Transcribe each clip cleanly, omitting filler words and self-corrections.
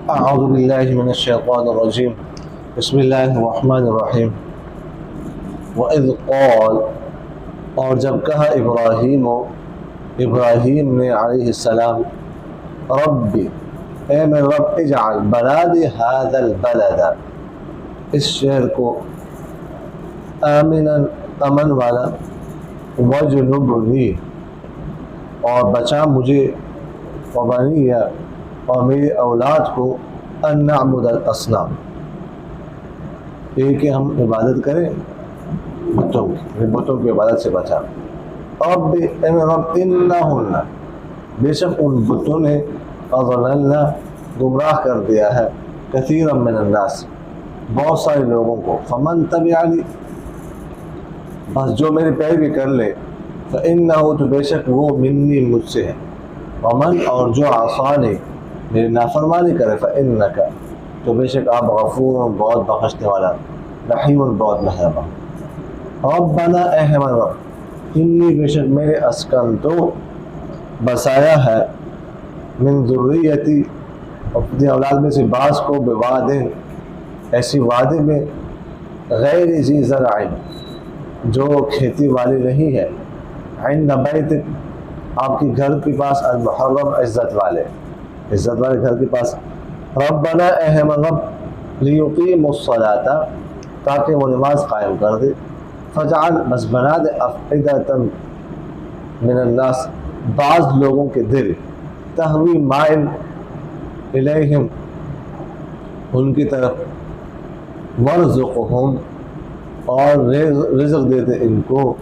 اعوذ باللہ من الشیطان الرجیم بسم اللہ الرحمن الرحیم وَإِذْ قَالَ اور جب کہا ابراہیم نے علیہ السلام ربی اے میں رب اجعل بنا دے هذا البلد اس شہر کو آمنا امن والا وجنبنی اور بچا مجھے وبنی اور میری اولاد کو ان نعبد الاصنام یہ کہ ہم عبادت کریں بتوں کی عبادت سے بچا رب انہن بے شک ان بتوں نے اضللنا گمراہ کر دیا ہے کثیرا من الناس بہت سارے لوگوں کو فمن تبعنی بس جو میری پیروی کر لے فإنہ تو بے شک وہ منی مجھ سے ہے ومن اور جو عصانی میری نافرمانی کرے فإنک تو بے شک آپ غفور بہت بخشنے والا رحیم بہت مہربان ربنا اے ہمارے رب انی بے شک میرے اسکن تو بسایا ہے من ذریتی اپنی اولاد میں سے بعض کو بواد ایسی وادی میں غیر ذی زرع جو کھیتی والی نہیں ہے عند بیت آپ کے گھر کے پاس المحرم عزت والے گھر کے پاس ربنا اے ہمارے رب لیقیموا الصلاۃ تاکہ وہ نماز قائم کر دے فجعل بس بنا دے افئدۃ من الناس بعض لوگوں کے دل تہوی مائل الیہم ان کی طرف ورزقہم اور رزق دیتے ان کو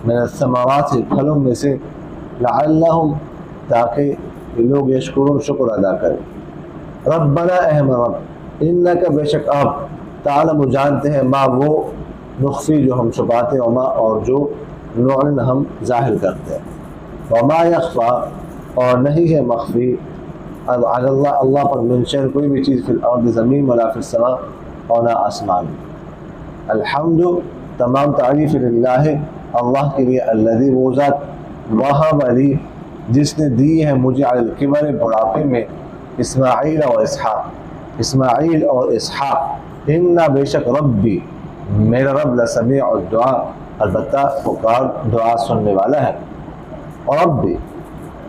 من الثمرات پھلوں میں سے لعلہم تاکہ یہ لوگ یشکرون شکر ادا کریں ربنا اے ہمارے رب انک بے شک آپ تعلم جانتے ہیں ما وہ نخفی جو ہم چھپاتے ہیں وما اور جو نعلن ہم ظاہر کرتے ہیں وما یخفا اور نہیں ہے مخفی علی اللہ پر من شیء کوئی بھی چیز فی الارض زمین ولا فی السماء اور نہ آسمان الحمد تمام تعریف للہ اللہ کے لیے الذی وہ ذات وہب لی جس نے دی ہے مجھے علی الکبر بڑھاپے میں اسماعیل اور اسحاق انا بے شک ربی میرا رب لسمیع الدعاء البتہ پکار دعا سننے والا ہے اور ربی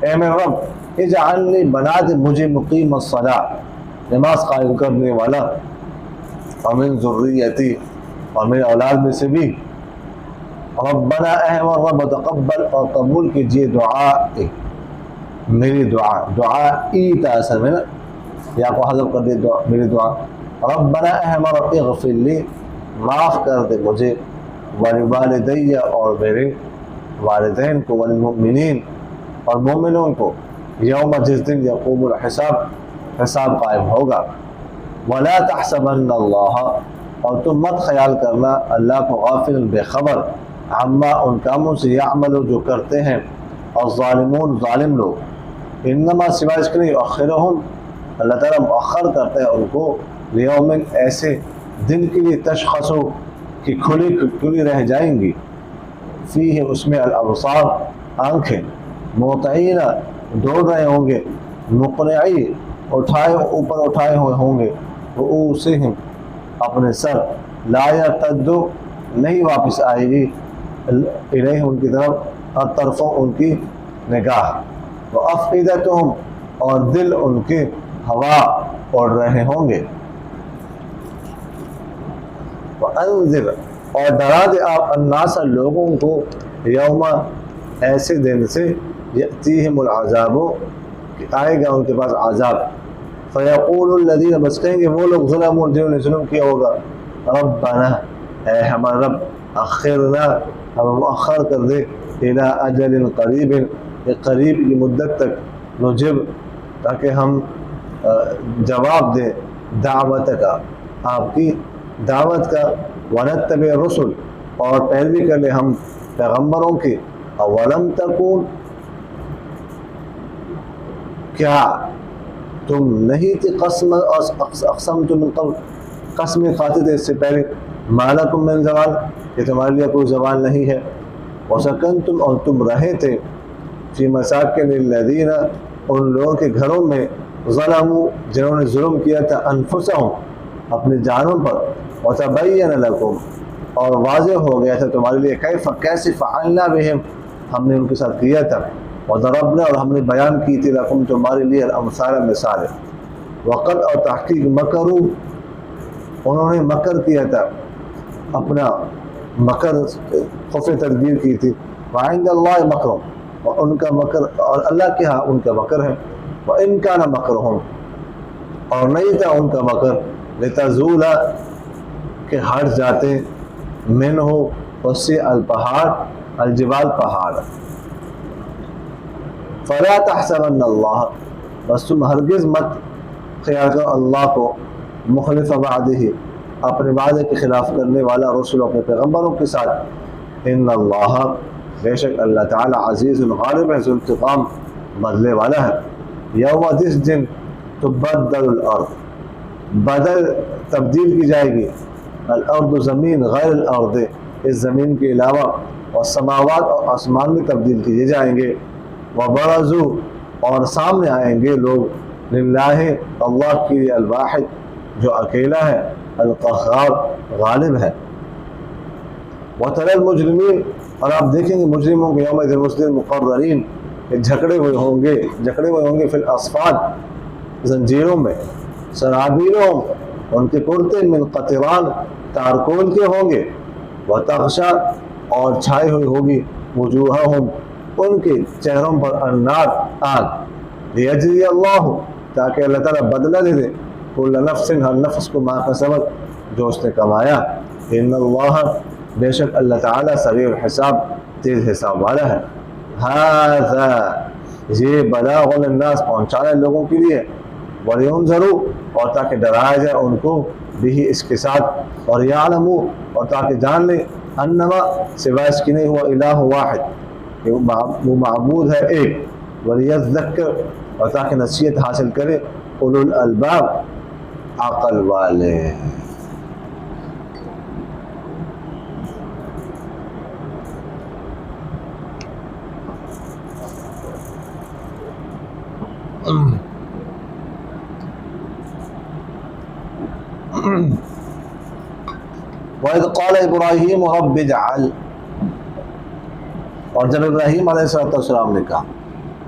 اے میرا رب اجعلنی بنا دے مجھے مقیم الصلاۃ نماز قائم کرنے والا ومن ذریتی اور میرے اولاد میں سے بھی ربنا اے رب تقبل اور قبول کیجئے میری دعا ایتا اثر میں نا یا کو حذف کر دے میری دعا ربنا اے رب اغفر لی معاف کر دے مجھے ولوالدی اور میرے والدین کو والمؤمنین اور مومنوں کو یوم جس دن یقوم حساب قائم ہوگا ولا تحسبن اللہ اور تم مت خیال کرنا اللہ کو غافل بے خبر عما ان کاموں سے یعملو جو کرتے ہیں اور ظالم لوگ انما سوائے اس کے لیے یؤخرہم اللہ تعالیٰ مؤخر کرتا ہے ان کو لیومن ایسے دن کے لیے تشخصو کہ کھلی رہ جائیں گی فیہ اس میں الابصار آنکھیں موطعین دوڑ رہے ہوں گے مقنعی اوپر اٹھائے ہوئے ہوں گے رؤوسہم اپنے سر لا یرتد نہیں واپس آئے گی الیہم ان کی طرف اور طرفوں ان کی نگاہ وافئدتہم اور دل ان کے ہوا اڑ رہے ہوں گے وانذر اور ڈرا دے آپ الناس لوگوں کو یوم ایسے دن سے یأتیہم العذاب کہ آئے گا ان کے پاس عذاب فیقول الذین بس کہیں گے وہ لوگ ظلموا جنہوں نے ظلم کیا ہوگا ربنا اے ہمارا رب اخرنا ہمیں مؤخر کر دے الى اجل قریب ایک قریب کی مدت تک نجب تاکہ ہم جواب دیں دعوت کا آپ کی دعوت کا ونتبع رسل اور پیروی کر لیں ہم پیغمبروں کی اولم تکون کیا تم نہیں تھی اقسم تم قسمیں کھاتے تھے اس سے پہلے مالکم من زوال کہ تمہارے لیے کوئی زوال نہیں ہے وسکنتم اور تم رہے تھے فی مساکن الذین ان لوگوں کے گھروں میں ظلموا جنہوں نے ظلم کیا تھا انفسہم اپنی جانوں پر وتبین لکم اور واضح ہو گیا تھا تمہارے لیے کیف کیسے فعلنا بہم ہم نے ان کے ساتھ کیا تھا وضربنا اور ہم نے بیان کی تھی لکم تمہارے لیے الامثال مثالیں وقت اور تحقیق مکروا انہوں نے مکر کیا تھا اپنا مکر خفیہ تدبیر کی تھی وعند اللہ مکرهم اور ان کا مکر اور اللہ کے ہاں ان کا مکر ہے وان کان مکرهم اور نہیں تھا ان کا مکر لتزول کہ ہٹ جاتے منہ اس سے الپہاڑ الجبال پہاڑ فلا تحسبن اللہ بس تم ہرگز مت خیال کرو اللہ کو مخلف بعدہ اپنے وعدے کے خلاف کرنے والا رسول اپنے پیغمبروں کے ساتھ ان اللہ بے شک اللہ تعالی عزیز غالب ہے ذو انتقام بدلے والا ہے یوم جس دن تبدل الارض بدل تبدیل کی جائے گی الارض زمین غیر الارض اس زمین کے علاوہ اور سماوات اور آسمان میں تبدیل کیے جائیں گے وبرزوا اور سامنے آئیں گے لوگ للہ اللہ کی الواحد جو اکیلا ہے القہار غالب ہے وترى المجرمین اور آپ دیکھیں گے مجرموں کے یوم دن اس دن مقررین جھکڑے ہوئے ہوں گے فی الاصفاد زنجیروں میں سرابیلوں ان کے کرتے من قطران تارکول کے ہوں گے وتغشا اور چھائی ہوئی ہوگی وجوہہم ان کے چہروں پر النار آگ لیجزی اللہ تاکہ اللہ تعالیٰ بدلہ دے دے کل نفس ہر نفس کو ما کسبت جو اس نے کمایا ان اللہ بے شک اللہ تعالیٰ سریع الحساب تیز حساب والا ہے ھذا یہ بلاغ للناس پہنچانا لوگوں کے لیے ولینذروا اور تاکہ ڈرایا جائے ان کو بھی اس کے ساتھ اور یعلموا اور تاکہ جان لیں انما سوائے اس کی نہیں ہوا الہ واحد کہ وہ معبود ہے ایک ولیذکر اور تاکہ نصیحت حاصل کرے اولو الالباب عقل والے وَإِذْ قَالَ إِبْرَاهِيمُ رَبِّ اجْعَلْ اور جب ابراہیم علیہ السلام نے کہا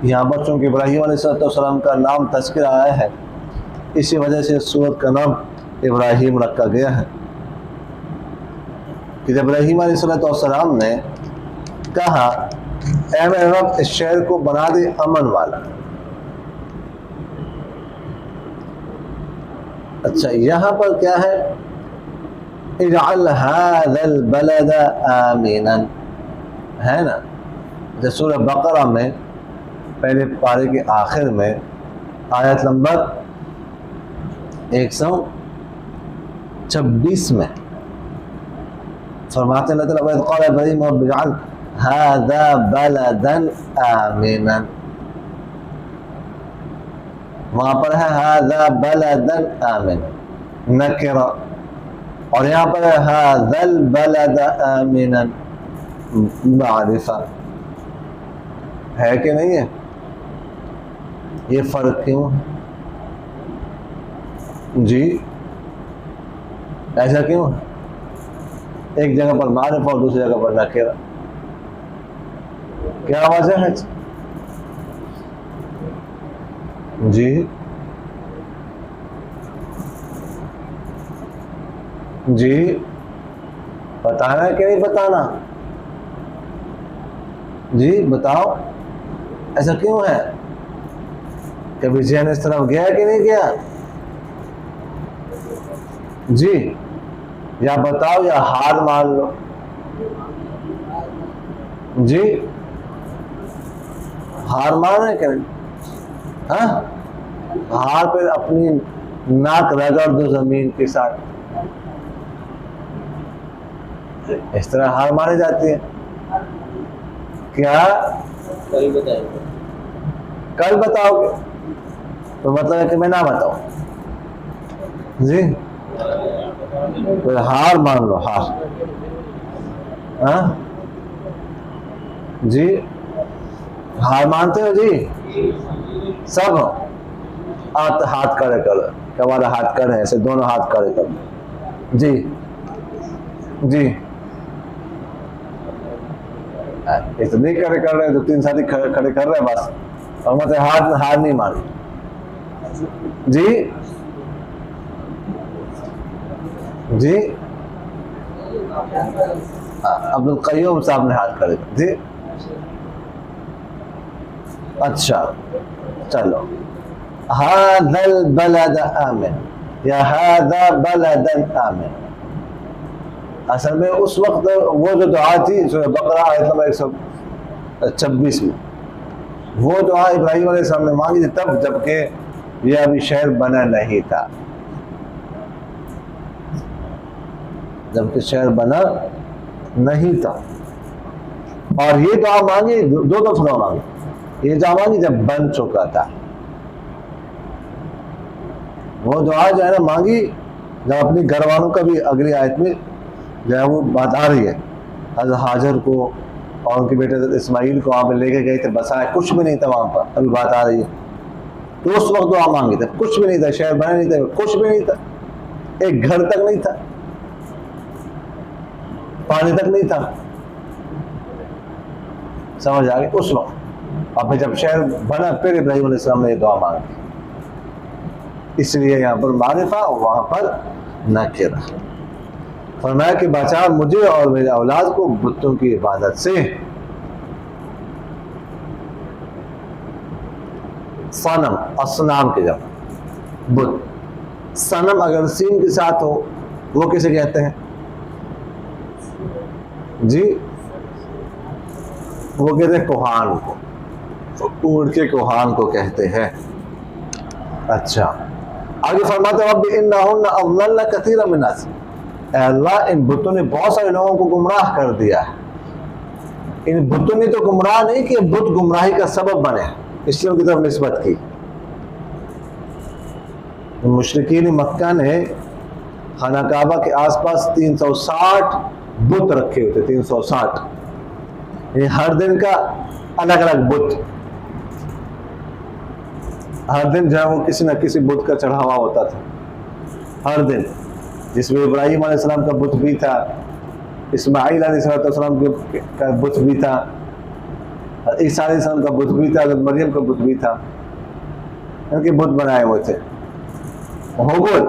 یہاں پر چونکہ ابراہیم علیہ السلام کا نام تذکر آیا ہے اسی وجہ سے اس سورت کا نام ابراہیم رکھا گیا ہے کہ جب ابراہیم علیہ السلام نے کہا اے میرے رب اس شہر کو بنا دے امن والا اچھا یہاں پر کیا ہے اجعل هذا البلد آمنا ہے نا جیسے سورہ بقرہ میں پہلے پارے کے آخر میں آیت نمبر 126 میں فرماتے ہیں اللہ تعالیٰ وَإِذْ قَالَ إِبْرَاهِيمُ رَبِّ اجْعَلْ هَذَا بَلَدًا آمِنًا وہاں پر ہے هَذَا بَلَدًا آمِنًا نکرہ اور یہاں پر ہے هَذَا الْبَلَدَ آمِنًا معرفہ ہے کہ نہیں ہے یہ فرق کیوں جی ایسا کیوں ہے ایک جگہ پر معرفہ اور دوسری جگہ پر نکرہ کیا وجہ ہے جی جی بتانا ہے کہ نہیں بتانا جی بتاؤ ایسا کیوں ہے کبھی ذہن اس طرف گیا کہ نہیں گیا جی یا بتاؤ یا ہار مان لو جی ہار مان ہے کہ نہیں ہاں ہار پہ اپنی ناک رگڑ دو زمین کے ساتھ اس طرح ہار مانی جاتی ہے کیا کل بتاؤ گے تو مطلب ہے کہ میں نہ بتاؤں جی ہار مان لو ہار ہاں جی ہار مانتے ہو جی سب ہاتھ کھڑے کر، کہ ہمارا ہاتھ کھڑے ہیں، ایسے دونوں ہاتھ کھڑے کر، جی جی اتنے کھڑے کر رہے ہیں، تو 3 ساتھی کھڑے کر رہے ہیں بس، اور مطلب ہاتھ نہیں مار، جی جی عبد القیوم صاحب نے ہاتھ کھڑے کر، جی اچھا چلو، هذا البلد آمن یا هذا بلد آمن، اصل میں اس وقت وہ جو دعا تھی سورہ بقرہ آیت نمبر 126 میں، وہ دعا ابراہیم علیہ السلام نے مانگی تھی تب جبکہ یہ ابھی شہر بنا نہیں تھا، جبکہ شہر بنا نہیں تھا، اور یہ دعا مانگی 2 دفعہ مانگی، یہ دعا مانگی جب بن چکا تھا، وہ دعا جو ہے نا مانگی جب اپنی گھر والوں کا بھی اگلی آیت میں جو ہے وہ بات آ رہی ہے، حضرت ہاجر کو اور ان کے بیٹے حضرت اسماعیل کو وہاں پہ لے کے گئے تھے، بسائے کچھ بھی نہیں تھا وہاں پر، ابھی بات آ رہی ہے، تو اس وقت دعا مانگی تھا، کچھ بھی نہیں تھا، شہر بنا نہیں تھا، کچھ بھی نہیں تھا، ایک گھر تک نہیں تھا، پانی تک نہیں تھا، سمجھ آ گئی اس وقت، اور پھر جب شہر بنا پھر ابراہیم علیہ السلام نے یہ دعا مانگی، اس لیے یہاں پر معرفہ اور وہاں پر نکرہ، فرمایا کہ بچا مجھے اور میرے اولاد کو بتوں کی عبادت سے، صنم اصنام کے جمع، بت، صنم اگر سین کے ساتھ ہو وہ کسے کہتے ہیں؟ جی وہ کہتے ہیں کوہان کو، اونٹ کے کوہان کو کہتے ہیں، اچھا آگے فرماتے رب انہن اضللن کثیرا من الناس، اے اللہ ان بتوں نے بہت سارے لوگوں کو گمراہ کر دیا ہے، ان بتوں نے تو گمراہ نہیں کہ بت گمراہی کا سبب بنے، اس لیے ان کی طرف نسبت کی، مشرکین مکہ نے خانہ کعبہ کے آس پاس 360 بت رکھے ہوتے، 360، یعنی ہر دن کا الگ الگ بت، ہر دن جو ہے وہ کسی نہ کسی بت کا چڑھاوا ہوتا تھا، ہر دن، جس میں ابراہیم علیہ السلام کا بت بھی تھا، اسماعیل علیہ السلام کا بت بھی تھا، عیسیٰ علیہ السلام کا بت بھی تھا، حضرت مریم کا بت بھی تھا، ان کے بت بنائے ہوئے تھے، ہوگل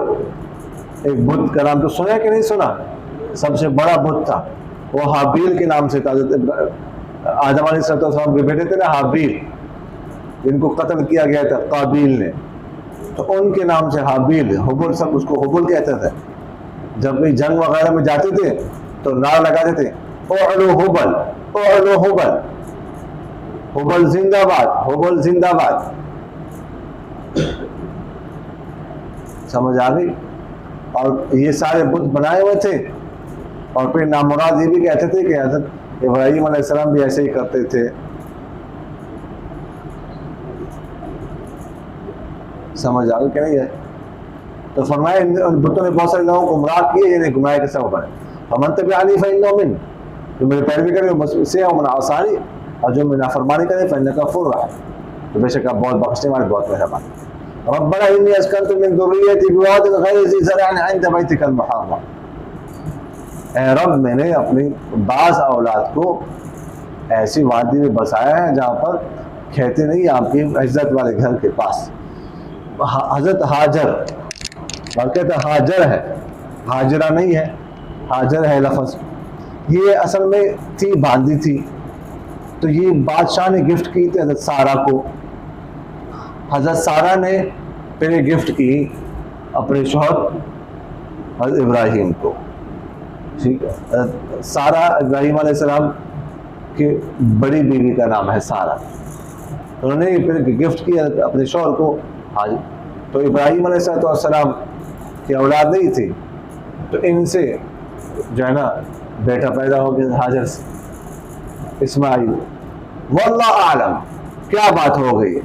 ایک بت کا نام تو سنا کہ نہیں سنا، سب سے بڑا بت تھا، وہ حابیل کے نام سے تھا، آدم علیہ السلام کے بیٹے تھے نا حابیل، جن کو قتل کیا گیا تھا قابیل نے، تو ان کے نام سے حابیل، حبل، سب اس کو حبل کہتے تھے، جب بھی جنگ وغیرہ میں جاتے تھے تو نعرہ لگاتے تھے اعلو حبل، اعلو حبل، حبل زندہ باد، حبل زندہ باد، سمجھ آ گئی، اور یہ سارے بت بنائے ہوئے تھے، اور پھر نامراد یہ بھی کہتے تھے کہ حضرت ابراہیم علیہ السلام بھی ایسے ہی کرتے تھے، سمجھ آ گئی کہ نہیں ہے، تو فرمایا ان بتوں نے بہت سارے لوگوں کو گمراہ کیے، یعنی گمراہ کے سبب بنے، فمن تبعنی فإنه منی، جو میری پیروی کرے وہ سے ہے، ومن عصانی، اور جو میری نافرمانی کرے فإنک غفور رحیم، تو بے شک آپ بہت بخشنے والے، بہت مہربان، ربنا انی اسکنت من ذریتی بواد غیر ذی زرع عند بیتک المحرم، اے رب میں نے اپنی بعض اولاد کو ایسی وادی میں بسایا ہے جہاں پر کھیتی نہیں، آپ کی عزت والے گھر کے پاس، حضرت ہاجر، بلکہ ہاجر ہے، ہاجرہ نہیں ہے، ہاجر ہے لفظ، یہ اصل میں تھی باندھی تھی، تو یہ بادشاہ نے گفٹ کی تھی حضرت سارہ کو، حضرت سارہ نے پھر گفٹ کی اپنے شوہر حضرت ابراہیم کو، ٹھیک ہے، حضرت سارہ ابراہیم علیہ السلام کی بڑی بیوی کا نام ہے سارہ، انہوں نے پھر گفٹ کی اپنے شوہر کو، تو ابراہیم علیہ السلام کی اولاد نہیں تھی، تو ان سے جو ہے نا بیٹا پیدا ہو گیا حاجر سے، اسماعیل، واللہ اعلم کیا بات ہو گئی،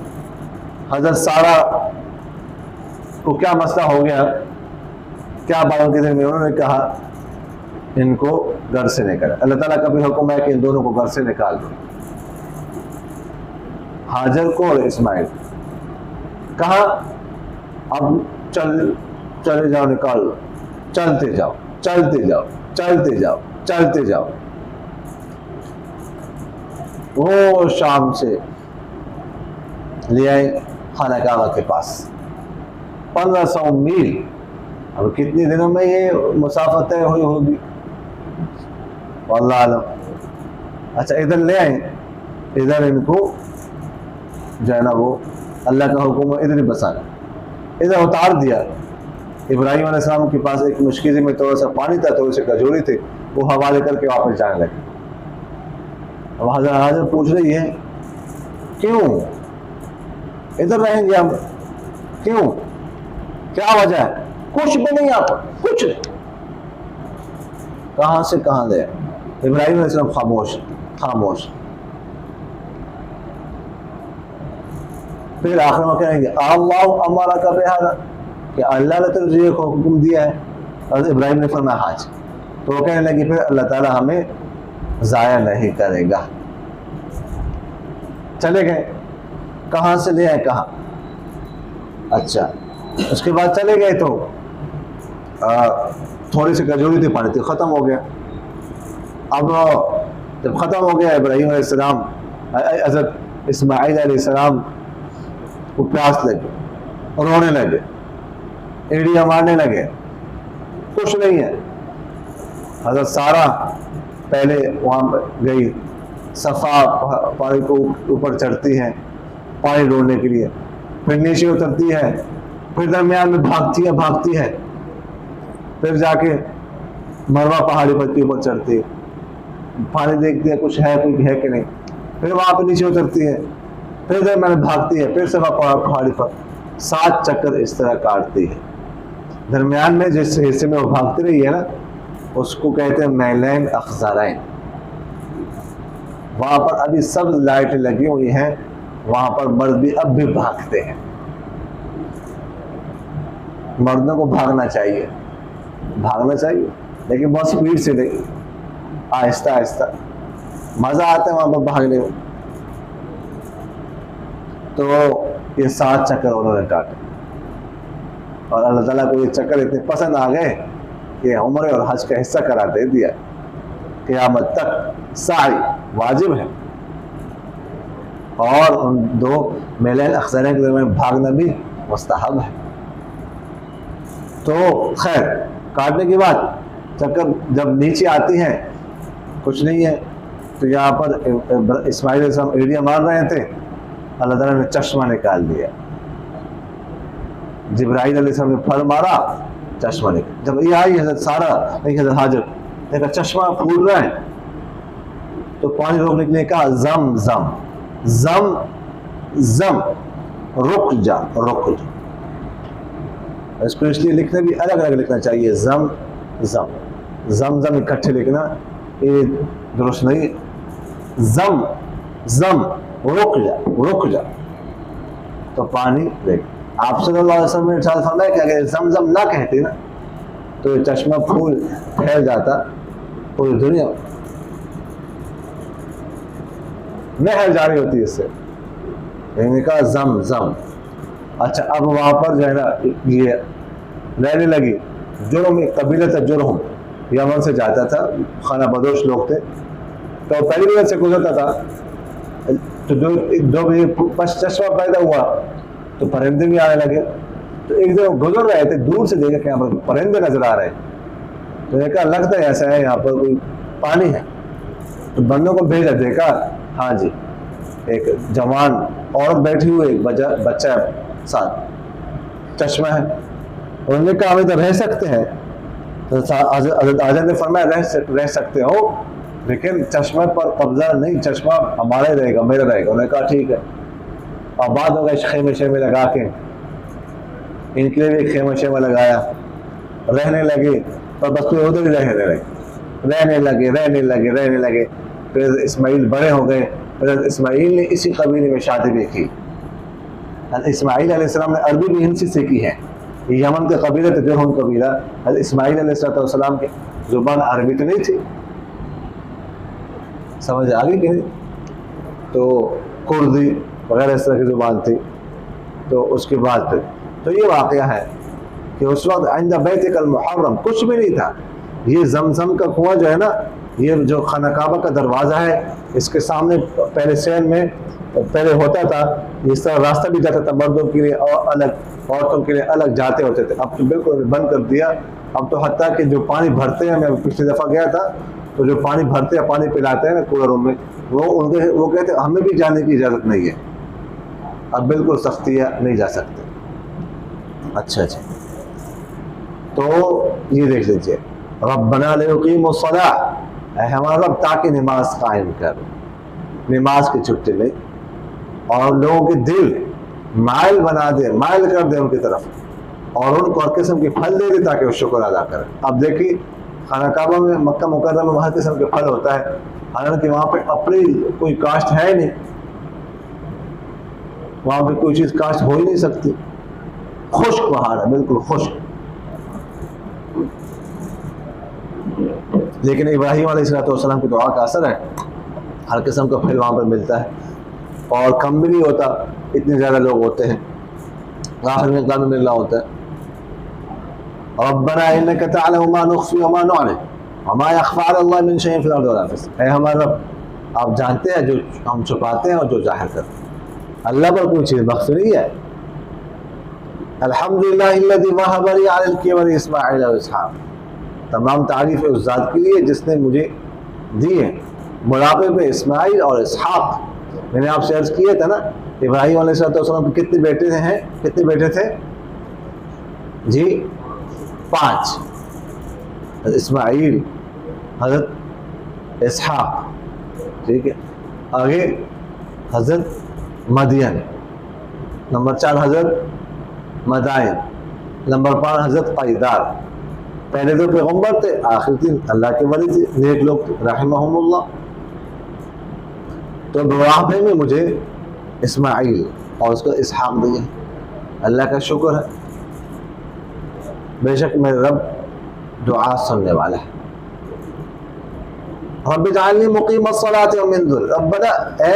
حضرت سارہ کو کیا مسئلہ ہو گیا، کیا بات کے دن میں انہوں نے کہا ان کو گھر سے نکال، اللہ تعالیٰ کا بھی حکم ہے کہ ان دونوں کو گھر سے نکال دو، حاجر کو اور اسماعیل، کہا اب چلے جاؤ، نکال، چلتے جاؤ چلتے جاؤ چلتے جاؤ چلتے جاؤ۔ وہ شام سے لے آئے خانہ کعبہ کے پاس 1500 میل۔ اب کتنی دنوں میں یہ مسافت طے ہوئی ہوگی واللہ عالم۔ اچھا ادھر لے آئے، ادھر ان کو جو ہے نا وہ اللہ کا حکم ادھر ہی بسانا، ادھر اتار دیا۔ ابراہیم علیہ السلام کے پاس ایک مشکیزی میں تھوڑا سا پانی تھا، تھوڑی سی کھجوری تھی، وہ حوالے کر کے واپس جانے لگے۔ اب حضرت حاجر پوچھ رہی ہے کیوں ادھر رہیں گے ہم، کیوں، کیا وجہ ہے؟ کچھ بھی نہیں، آپ کچھ نہیں۔ کہاں سے کہاں لے؟ ابراہیم علیہ السلام خاموش خاموش۔ پھر آخر میں کہیں گے اللہ ہمارا کا بہذا، کہ اللہ نے تجھے یہ حکم دیا ہے؟ حضرت ابراہیم نے فرمایا حاج۔ تو وہ کہنے لگی پھر اللہ تعالیٰ ہمیں ضائع نہیں کرے گا۔ چلے گئے، کہاں سے لے آئے؟ کہاں؟ اچھا اس کے بعد چلے گئے تو تھوڑی سی کھجوری تھی، پانی تھی، ختم ہو گیا۔ اب جب ختم ہو گیا، ابراہیم علیہ السلام حضرت اسماعیل علیہ السلام کو پیاس لگی اور رونے لگے، ایڑیاں مارنے لگے، کچھ نہیں ہے۔ حضرت سارہ پہلے وہاں گئی، صفا پہاڑی کو اوپر چڑھتی ہے پانی ڈھونڈنے کے لیے، پھر نیچے اترتی ہے، پھر درمیان میں بھاگتی ہے، پھر جا کے مروہ پہاڑی پر کے اوپر چڑھتی ہے، پانی دیکھتی ہے کچھ ہے کوئی ہے کہ نہیں، پھر وہاں پہ نیچے اترتی ہے، پھر درمیان میں بھاگتی ہے، پھر صفا پہاڑی پر 7 چکر اس طرح کاٹتی ہے۔ درمیان میں جس حصے میں وہ بھاگتی رہی ہے نا، اس کو کہتے ہیں میلین اخضرین۔ وہاں پر ابھی سب لائٹیں لگی ہوئی ہیں، وہاں پر مرد بھی اب بھی بھاگتے ہیں۔ مردوں کو بھاگنا چاہیے لیکن بہت سپیڈ سے نہیں، آہستہ آہستہ، مزہ آتا ہے وہاں پر بھاگنے میں۔ تو یہ 7 چکر انہوں نے کاٹے، اور اللہ تعالیٰ کو یہ چکر اتنے پسند آ گئے کہ عمرے اور حج کا حصہ قرار دے دیا۔ قیامت تک سعی واجب ہے، اور ان 2 میلین اخضرین کے درمیان بھاگنا بھی مستحب ہے۔ تو خیر کاٹنے کے بعد چکر جب نیچے آتی ہیں کچھ نہیں ہے، تو یہاں پر اسماعیل علیہ السلام ایڑیاں مار رہے تھے، اللہ تعالیٰ نے چشمہ نکال دیا۔ جبرائیل علیہ السلام نے پھر مارا، چشمہ نکال۔ جب یہ آئی حضرت سارہ حضرت حاجر دیکھا چشمہ پھول رہا ہے، تو پانی روکنے کے لیے کہا زم زم زم زم، رک جا رک جا۔ اس کو اس لیے لکھنا بھی الگ الگ لکھنا چاہیے، زم زم زم زم اکٹھے لکھنا یہ درست نہیں۔ زم زم، رک جا تو پانی دیکھ۔ آپ صلی اللہ علیہ وسلم نے ارشاد فرمایا کہ اگر زم زم نہ کہتے نا تو یہ چشمہ پھول پھیل جاتا پوری دنیا، نہر جاری ہوتی اس سے، لیکن کہا زم زم۔ اچھا اب وہاں پر جو ہے نا یہ رہنے لگی، جرم ایک قبیلہ تھا، جرہم یمن سے جاتا تھا، خانہ بدوش لوگ تھے، تو پہلی بار سے گزرتا تھا، تو جب چشمہ پیدا ہوا تو پرندے بھی آنے لگے، تو ایک دن گزر رہے تھے، دور سے دیکھا کہ یہاں پر پرندے نظر آ رہے ہیں، تو دیکھا لگتا ہے ایسا ہے یہاں پر کوئی پانی ہے، تو بندوں کو بھیجا، دیکھا ہاں جی ایک جوان عورت بیٹھی ہوئی، ایک بچہ ساتھ، چشمہ ہے، انہوں نے کہا ہم ادھر رہ سکتے ہیں؟ تو حضرت حاجر نے فرمایا رہ سکتے ہو، لیکن چشمہ پر قبضہ نہیں، چشمہ ہمارا ہی رہے گا، میرا رہے گا۔ انہوں نے کہا ٹھیک ہے، اور بعد ہو گئے خیمے شیمے لگا کے، ان کے لیے بھی خیمہ شیمہ لگایا، رہنے لگے، اور بس پھر ادھر ہی رہنے لگے۔ پھر اسماعیل بڑے ہو گئے، پھر اسماعیل نے اسی قبیلے میں شادی بھی کی۔ اسماعیل علیہ السلام نے عربی بھی ان سے سیکھی ہے، یمن کے قبیلے تھے، جرہم قبیلہ، اسماعیل علیہ السلام کی زبان عربی تو نہیں تھی، سمجھ آ گئی کہ نہیں، تو کردی وغیرہ اس طرح کی زبان تھی۔ تو اس کے بعد پھر تو یہ واقعہ ہے کہ اس وقت عند بیتک المحرم کچھ بھی نہیں تھا. یہ زمزم کا کنواں جو ہے نا، یہ جو خانہ کعبہ کا دروازہ ہے، اس کے سامنے پہلے سین میں پہلے ہوتا تھا، اس طرح راستہ بھی جاتا تھا مردوں کے لیے اور الگ، عورتوں کے لیے الگ جاتے ہوتے تھے. اب تو بالکل بند کر دیا. اب تو حتیٰ کہ جو پانی بھرتے ہیں، میں پچھلی دفعہ گیا تھا تو جو پانی بھرتے ہیں، پانی پلاتے ہیں نا کولروں میں، وہ کہتے ہیں ہمیں بھی جانے کی اجازت نہیں ہے. اب بالکل سختی ہے، نہیں جا سکتے. اچھا جی، تو یہ دیکھ لیجیے، ربنا لیقیموا الصلاۃ، اے ہمارا رب تاکہ نماز قائم کر، نماز کی چھٹی لے اور لوگوں کے دل مائل بنا دے، مائل کر دے ان کی طرف، اور ان کو ہر قسم کے پھل دے دے تاکہ وہ شکر ادا کریں. اب دیکھیے خانہ کعبہ میں، مکہ مکرمہ میں ہر قسم کے پھل ہوتا ہے، حالانکہ وہاں پہ اپنی کوئی کاشت ہے نہیں، وہاں پہ کوئی چیز کاشت ہو ہی نہیں سکتی، خشک پہاڑ ہے، بالکل خشک. لیکن ابراہیم علیہ السلام کی دعا کا اثر ہے، ہر قسم کا پھل وہاں پر ملتا ہے، اور کم بھی نہیں ہوتا، اتنے زیادہ لوگ ہوتے ہیں، آخر میں قانون اللہ ہوتا ہے. ربنا انک تعلم ما نخفی وما نعلن وما یخفی علی اللہ من شیء فی الارض ولا فی السماء، اے ہمارے رب آپ جانتے ہیں جو ہم چھپاتے ہیں اور جو ظاہر کرتے ہیں، اللہ پر کوئی چیز مخفی نہیں ہے. الحمدللہ الذی وہب لی علی الکبر اسماعیل و اسحاق، تمام تعریف اس ذات کے لیے جس نے مجھے دی ہے بڑھاپے پہ اسماعیل اور اسحاق. میں نے آپ سے عرض کیا تھا نا، ابراہیم علیہ السلام کے کتنے بیٹے ہیں؟ کتنے بیٹے تھے جی؟ 5. اسماعیل، حضرت اسحاق، ٹھیک ہے، آگے حضرت مدین، نمبر 4 حضرت مدائن، نمبر 5 حضرت قیدار. پہلے تو پیغمبر تھے، آخر 3 اللہ کے ولی تھے، نیک لوگ تھے رحمہم اللہ. تو بڑھاپے میں مجھے اسماعیل اور اس کو اسحاق دیا، اللہ کا شکر ہے. بے شک میرے رب دعا سننے والا ہے. رب اجعلنی مقیم الصلاۃ ومن ذریتی، ربنا، اے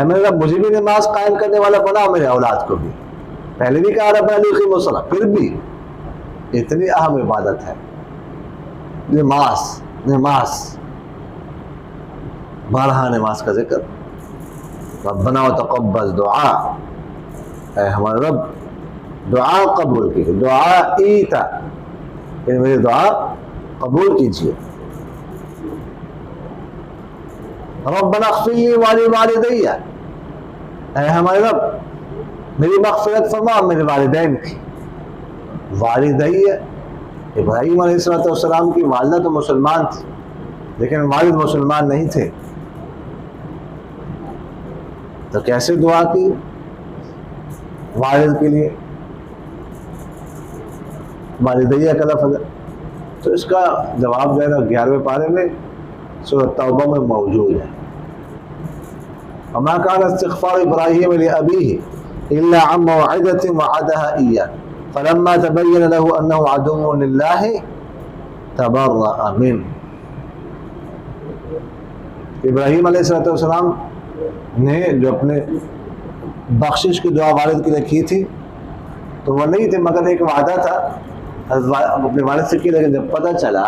میرے رب مجھے بھی نماز قائم کرنے والا بنا، میرے اولاد کو بھی. پہلے بھی کہا ربنا لیقیموا الصلاۃ، پھر بھی اتنی اہم عبادت ہے نماز، بارہا نماز کا ذکر. ربنا وتقبل دعا، اے ہمارے رب دعا قبول کیجیے، دعا ایتا، یعنی میری دعا قبول کیجیے. ربنا اغفر لی ولوالدی، اے ہمارے رب میری مغفرت فرما میرے والدین کی. والدی، ابراہیم علیہ السلام کی والدہ تو مسلمان تھی لیکن والد مسلمان نہیں تھے، تو کیسے دعا کی والد کے لیے؟ والدیہ کا لفظ ہے، تو اس کا جواب جو ہے نا 11ویں پارے میں سورۃ توبہ میں موجود ہے. وما كان استغفار ابراہیم لابیہ الا عن موعدۃ وعدها ایاہ فلما تبین له انه عدو للہ تبرأ منہ. ابراہیم علیہ السلام نے جو اپنے بخشش کی دعا والد کے لیے کی تھی تو وہ نہیں تھے، مگر ایک وعدہ تھا اپنے والد سے کی، لیکن جب پتہ چلا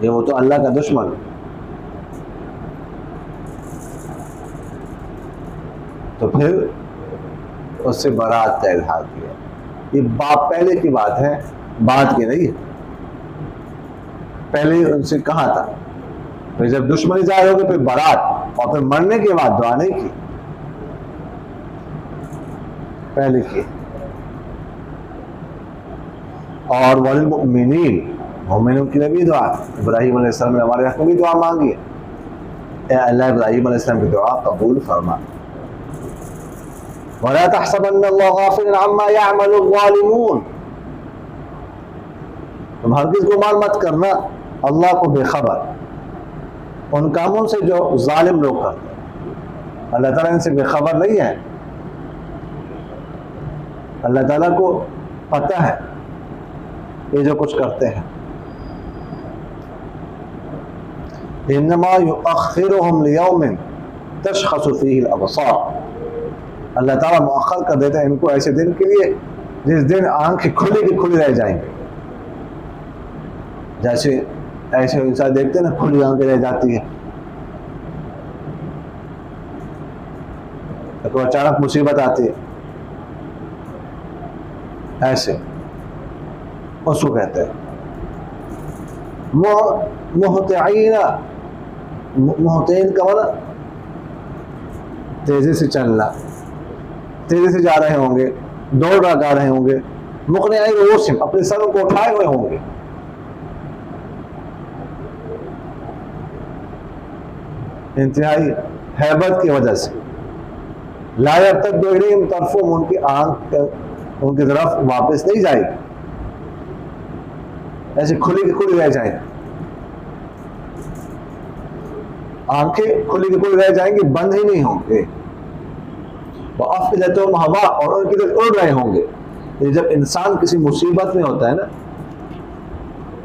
کہ وہ تو اللہ کا دشمن، تو پھر اس سے برات کا اظہار کیا. یہ باپ پہلے کی بات ہے، بعد کی نہیں ہے. پہلے ان سے کہا تھا، پھر جب دشمنی ظاہر ہو گئی پھر برات، اور پھر مرنے کے بعد دعا نہیں کی، پہلے کی. اور والمؤمنین، مومنوں کی بھی دعا، ابراہیم علیہ السلام نے ہمارے حق میں بھی دعا مانگی ہے، اے اللہ ابراہیم علیہ السلام کی دعا قبول فرما. وَلَا تَحْسَبَنَّ اللَّهَ غَافِلًا عَمَّا يَعْمَلُ الظَّالِمُونَ، تم ہرگز گمان مت کرنا اللہ کو بے خبر ان کاموں سے جو ظالم لوگ کرتے ہیں. اللہ تعالیٰ ان سے بے خبر نہیں ہے، اللہ تعالیٰ کو پتہ ہے یہ جو کچھ کرتے ہیں. انما یؤخرهم لیوم تشخص فیہ الابصار، اللہ تعالیٰ مؤخر کر دیتے ہیں ان کو ایسے دن کے لیے جس دن آنکھیں کھلی کی کھلی رہ جائیں گے. جیسے ایسے انسان دیکھتے ہیں نا کھلی آنکھیں رہ جاتی ہے, تو اچانک مصیبت آتی ہے, ایسے اس کو کہتے ہیں مہطعین. مہطعین کا مطلب تیزی سے چلنا, تیزی سے جا رہے ہوں گے, دوڑ لگا رہے ہوں گے. مقنعی رؤوسہم, اپنے سروں کو اٹھائے ہوئے ہوں گے. انتہائی ہیبت کی وجہ سے. لا یرتد الیہم طرفہم, ان کی آنکھ ان کی طرف واپس نہیں جائے گی, ایسے کھلی کی کھلی رہ جائیں گے. آنکھیں کھلی کی کھلی رہ جائیں گی, بند ہی نہیں ہوں گے. وَأَفْئِدَتُهُمْ هَوَاءٌ, اور ان کی طرف اڑ رہے ہوں گے. جب انسان کسی مصیبت میں ہوتا ہے نا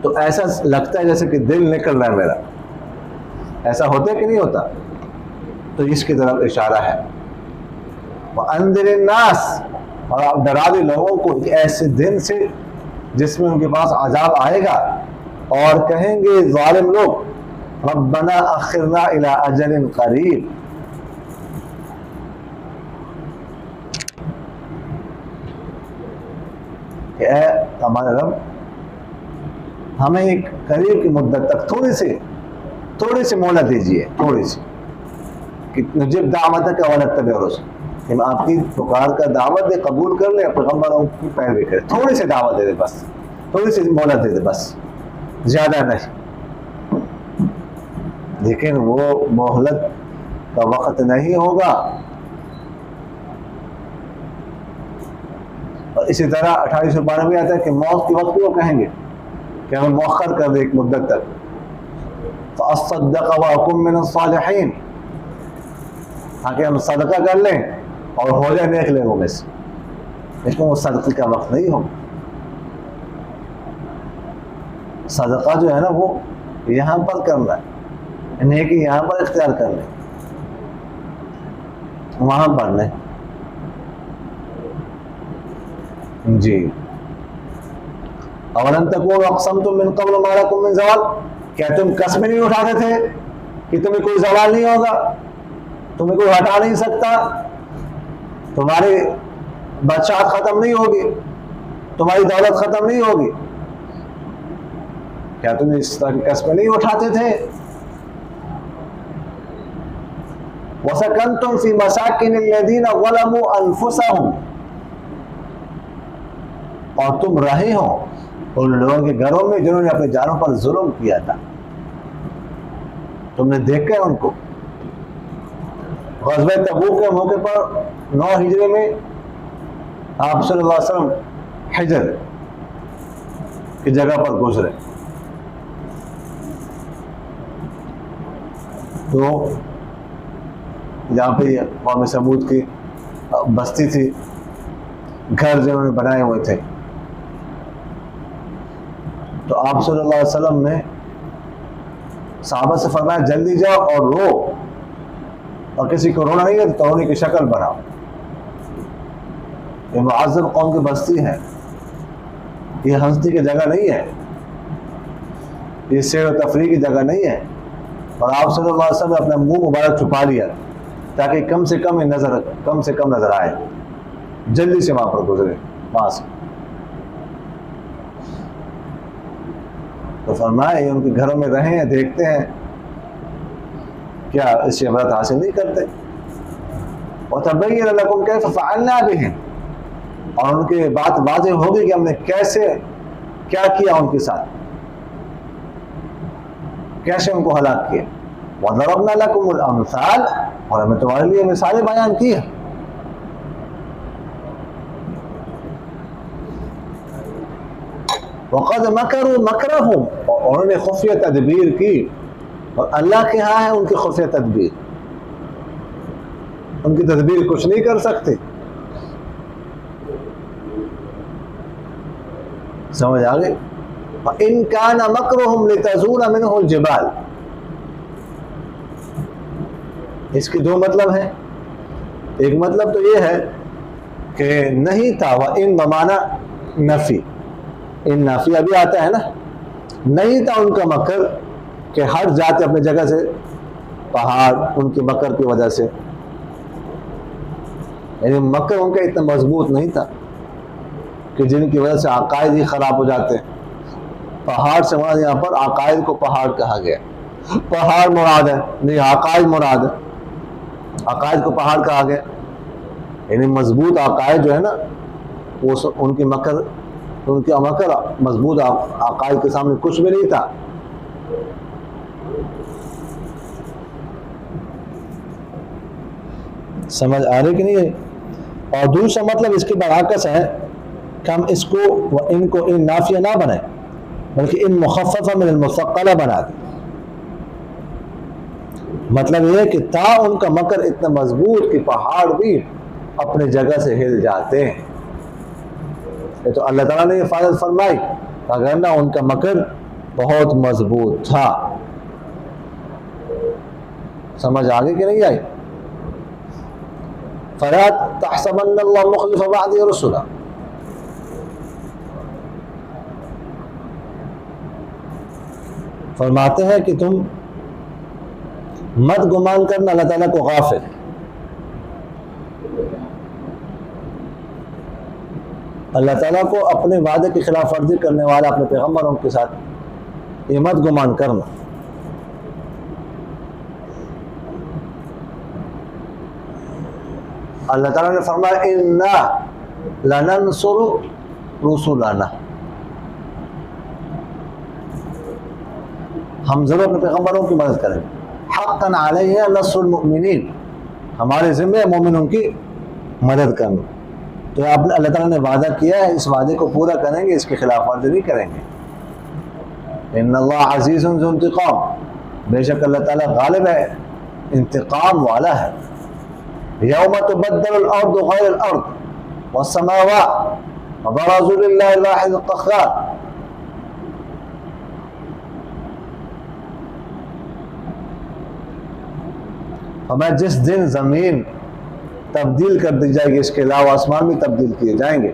تو ایسا لگتا ہے جیسے کہ دل نکل رہا ہے میرا. ایسا ہوتا ہے کہ نہیں ہوتا؟ تو اس کی طرف اشارہ ہے. وَأَنذِرِ النَّاسَ, اور آپ ڈرا دیں لوگوں کو ایسے دن سے جس میں ان کے پاس عذاب آئے گا اور کہیں گے ظالم لوگ ربنا اخرنا الى اجل قریب, کہ اے ہمارے رب ہمیں ایک قریب کی مدت تک تھوڑی سی مہلت دیجیے, تھوڑی سی, کہ نجب دعوتک ونتبع الرسل, کہ ہم آپ کی پکار کا دعوت دے, قبول کر لیں, پیغمبروں کی پیروی کریں. تھوڑی سی دعوت دے دے, بس تھوڑی سی مہلت دے دے, بس زیادہ نہیں. لیکن وہ مہلت کا وقت نہیں ہوگا. اور اسی طرح 28 پارے میں آتا ہے کہ موت کے وقت بھی وہ کہیں گے کہ ہمیں مؤخر کر دے ایک مدت تک. فَأَصَّدَّقَ وَأَكُن مِّنَ الصَّالِحِينَ, تاکہ ہم صدقہ کر لیں اور ہو جائے نیک لوگوں میں سے. لیکن وہ صدقے کا وقت نہیں ہوگا. صدقہ جو ہے نا وہ یہاں پر کرنا ہے, نیکی یہاں پر اختیار کر لیں, وہاں پر نہیں. جی اولم تکونوا اقسمتم من قبل ما لکم من زوال, کیا تم قسمیں نہیں اٹھاتے تھے کہ تمہیں کوئی زوال نہیں ہوگا, تمہیں کوئی ہٹا نہیں سکتا, تمہاری بادشاہت ختم نہیں ہوگی, تمہاری دولت ختم نہیں ہوگی. کیا تم اس طرح کی قسمیں نہیں اٹھاتے تھے؟ وَسَكَنْتُمْ فِي مَسَاكِنِ الَّذِينَ ظَلَمُوا أَنفُسَهُمْ, اور تم رہے ہو ان لوگوں کے گھروں میں جنہوں نے اپنے جانوں پر ظلم کیا تھا. تم نے دیکھا ان کو. غزوہ تبوک کے موقع پر 9 ہجری میں آپ صلی اللہ علیہ وسلم حجر کی جگہ پر گزرے, تو جہاں پہ قوم سمود کی بستی تھی, گھر جنہوں نے بنائے ہوئے تھے, تو آپ صلی اللہ علیہ وسلم نے صحابہ سے فرمایا جلدی جاؤ اور رو, اور کسی کو رونا نہیں ہے تو رونے کی شکل بناؤ. یہ معذب قوم کی بستی ہے, یہ ہنسنے کی جگہ نہیں ہے, یہ سیر و تفریح کی جگہ نہیں ہے. اور آپ صلی اللہ علیہ وسلم نے اپنا منہ مبارک چھپا لیا تاکہ کم سے کم نظر آئے. جلدی سے وہاں پر گزرے وہاں سے. تو فرمائے ان کے گھروں میں رہیں ہیں, دیکھتے ہیں, کیا اس سے عبرت حاصل نہیں کرتے؟ وَتَبَيَّنَ لَكُمْ كَيْفَ فَعَلْنَا بِهِمْ, اور ان کی بات واضح ہوگی کہ ہم نے کیا کیا ان کے ساتھ, کیسے ان کو ہلاک کیا. وَضَرَبْنَا لَكُمُ الْأَمْثَالَ, اور ہمیں تمہارے لیے مثالیں بیان کی ہیں. وَقَدْ مَكَرُوا مَكْرَهُمْ, اور انہوں نے خفیہ تدبیر کی, اور اللہ کے ہاں ہے ان کی خفیہ تدبیر, ان کی تدبیر کچھ نہیں کر سکتے. سمجھ آگے؟ وَإِن كَانَ مَكْرُهُمْ لِتَزُولَ مِنْهُ الْجِبَالِ, اس کے 2 مطلب ہیں. ایک مطلب تو یہ ہے کہ نہیں تھا، وہ ان بمانا نفی، ان نافی ابھی آتا ہے نا، نہیں تھا ان کا مکر کہ ہٹ جاتے اپنے جگہ سے پہاڑ ان کے مکر کی وجہ سے، یعنی مکر ان کا اتنا مضبوط نہیں تھا کہ جن کی وجہ سے عقائد ہی خراب ہو جاتے ہیں۔ پہاڑ سے مراد یہاں پر عقائد کو پہاڑ کہا گیا، پہاڑ مراد ہے نہیں، عقائد مراد ہے، عقائد کو پہاڑ کہا گیا، یعنی مضبوط عقائد جو ہے نا وہ ان کی مکر مضبوط عقائد کے سامنے کچھ بھی نہیں تھا۔ سمجھ آ رہی کہ نہیں ہے؟ اور دوسرا مطلب اس کے برعکس ہے کہ ہم اس کو ان کو ان نافیہ نہ بنائیں بلکہ ان مخففہ من المثقلہ بنا دیں۔ مطلب یہ ہے کہ تا ان کا مکر اتنا مضبوط کہ پہاڑ بھی اپنے جگہ سے ہل جاتے ہیں۔ یہ تو اللہ تعالیٰ نے حفاظت فرمائی، اگر نہ ان کا مکر بہت مضبوط تھا۔ سمجھ آگے کہ نہیں آئی؟ فَلَا تَحْسَبَنَّ اللَّهَ مُخْلِفَ وَعْدِهِ رُسُلَهُ، فرماتے ہیں کہ تم مت گمان کرنا اللہ تعالیٰ کو غافل، اللہ تعالیٰ کو اپنے وعدے کی خلاف ورزی کرنے والا اپنے پیغمبروں کے ساتھ یہ مت گمان کرنا۔ اللہ تعالیٰ نے فرمایا اِنَّا لَنَنْصُرُ رُسُلَنَا، ہم ضرور اپنے پیغمبروں کی مدد کریں گے، حقاً علیہ نصر المؤمنین، ہمارے ذمہ مومنوں کی مدد کرنا۔ تو اللہ تعالیٰ نے وعدہ کیا ہے، اس وعدے کو پورا کریں گے، اس کی خلاف ورزی نہیں کریں گے۔ ان اللہ عزیز ذو انتقام، بے شک اللہ تعالیٰ غالب ہے، انتقام والا ہے۔ یوم تبدل الارض غیر الارض والسماوات وبرزوا للہ الواحد القہار، ہمیں جس دن زمین تبدیل کر دی جائے گی، اس کے علاوہ آسمان بھی تبدیل کیے جائیں گے۔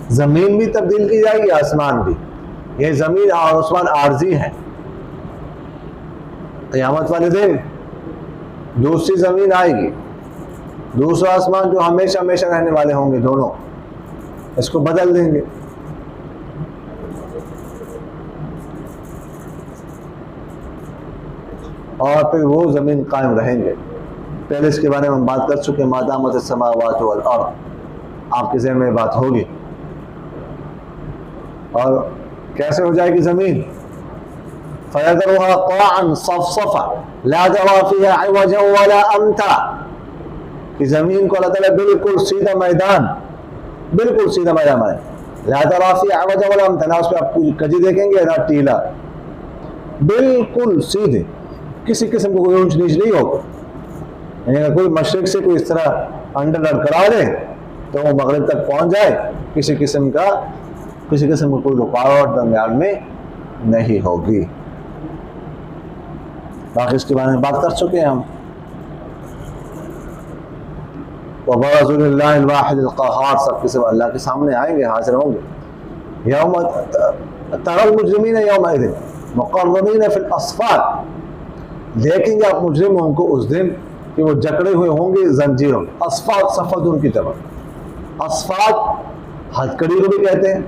زمین بھی تبدیل کی جائے گی، آسمان بھی۔ یہ زمین اور آسمان عارضی ہیں، قیامت والے دن دوسری زمین آئے گی، دوسرا آسمان جو ہمیشہ ہمیشہ رہنے والے ہوں گے، دونوں اس کو بدل دیں گے۔ اور پھر وہ زمین قائم رہیں گے۔ پہلے اس کے بارے میں ہم بات کر چکے، ما دامت السماوات والارض، آپ کے ذہن میں بات ہوگی۔ اور کیسے ہو جائے گی زمین؟ فَيَذَرُهَا قَاعًا صَفْصَفًا لَا تَرَىٰ فِيهَا عِوَجًا وَلَا أَمْتًا، کہ زمین کو اللہ تعالیٰ بالکل سیدھا میدان، بالکل سیدھا میدان ہے، لَا تَرَىٰ فِيهَا عِوَجًا وَلَا أَمْتًا، نہ اس پہ آپ کوئی کجی دیکھیں گے نہ ٹیلا، بالکل سیدھے، کسی قسم کو کوئی اونچ نیچ نہیں ہوگا۔ یعنی اگر کوئی مشرق سے کوئی اس طرح انڈر کرا دے تو وہ مغرب تک پہنچ جائے، کسی قسم کا کوئی رکاوٹ درمیان میں نہیں ہوگی۔ باقی اس کے بارے میں بات کر چکے ہیں ہم۔ وَبَرَزُوا لِلَّهِ الْوَاحِدِ الْقَهَّارِ، سب کے سب اللہ کے سامنے آئیں گے، حاضر ہوں گے۔ یوم تَرَى الْمُجْرِمِینَ یَوْمَئِذٍ مُقَرَّنِینَ فِی الْأَصْفَادِ، دیکھیں گے آپ مجرموں کو اس دن کہ وہ جکڑے ہوئے ہوں گے زنجیروں۔ اصفاد صفد ان کی طرف، اصفاد ہتھکڑی کو بھی کہتے ہیں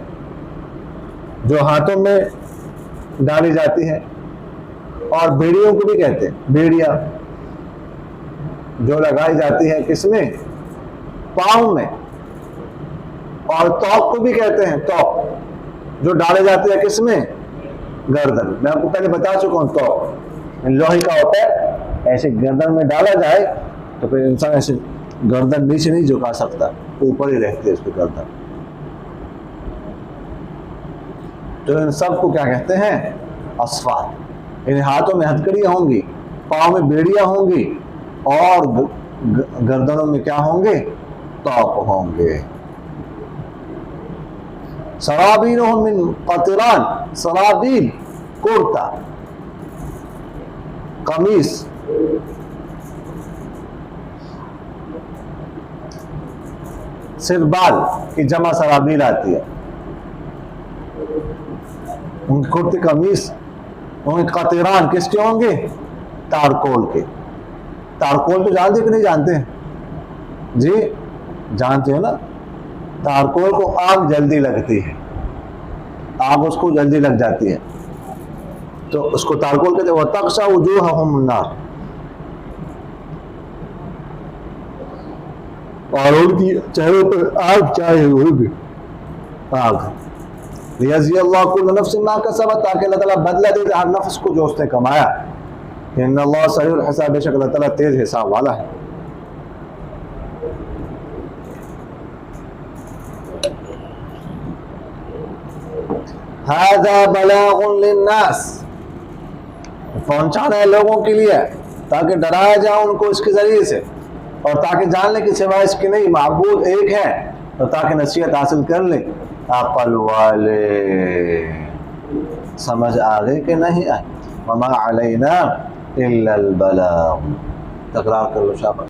جو ہاتھوں میں ڈالی جاتی ہے، اور بیڑیوں کو بھی کہتے ہیں، بیڑیاں جو لگائی جاتی ہے کس میں؟ پاؤں میں۔ اور توق کو بھی کہتے ہیں، توق جو ڈالے جاتے ہیں کس میں؟ گردن۔ میں آپ کو پہلے بتا چکا ہوں، توق لوہے کا ہوتا ہے، ایسے گردن میں ڈالا جائے تو پھر انسان ایسے گردن نیچے نہیں جھکا سکتا، اوپر ہی رہتی ہے اس کی گردن۔ تو ان سب کو کیا کہتے ہیں؟ اصفاد۔ ان ہاتھوں میں ہتھکڑیاں ہوں گی، پاؤں میں بیڑیاں ہوں گی، اور گردنوں میں کیا ہوں گے؟ توق ہوں گے۔ سرابیلہم من قطران، سرابیل کرتا، قمیص، سربال کی جمع سرابیل آتی ہے، ان کے کرتے قمیص، ان کے قطران کس کے ہوں گے؟ تارکول کے۔ تارکول تو جانتے کہ نہیں جانتے؟ جی جانتے ہو نا، تارکول کو آگ جلدی لگتی ہے، آگ اس کو جلدی لگ جاتی ہے، تو اس کو تارکول کہتے ہیں۔ وَتَغْشَى وُجُوهَهُمُ النَّارُ، اور ان کی چہروں پر آگ چاہے ہوگی، آگ۔ لِيَجْزِيَ اللَّهُ كُلَّ نَفْسٍ مَا كَسَبَتْ، تاکہ اللہ تعالیٰ بدلہ دے ہر نفس کو جو اس نے کمایا۔ ان اللہ سریع الحساب، بے شک اللہ تعالیٰ تیز حساب والا ہے۔ ھذا بلاغ للناس، پہنچانا ہے لوگوں کے لیے تاکہ ڈرایا جائے ان کو اس کے ذریعے سے، اور تاکہ جان لیں کہ سوائے اس کے نہیں معبود ایک ہے، اور تاکہ نصیحت حاصل کر لیں۔ عقل والے سمجھ آگے کہ نہیں آئے۔ وما علینا الا البلاغ، تکرار کر لو شاہ۔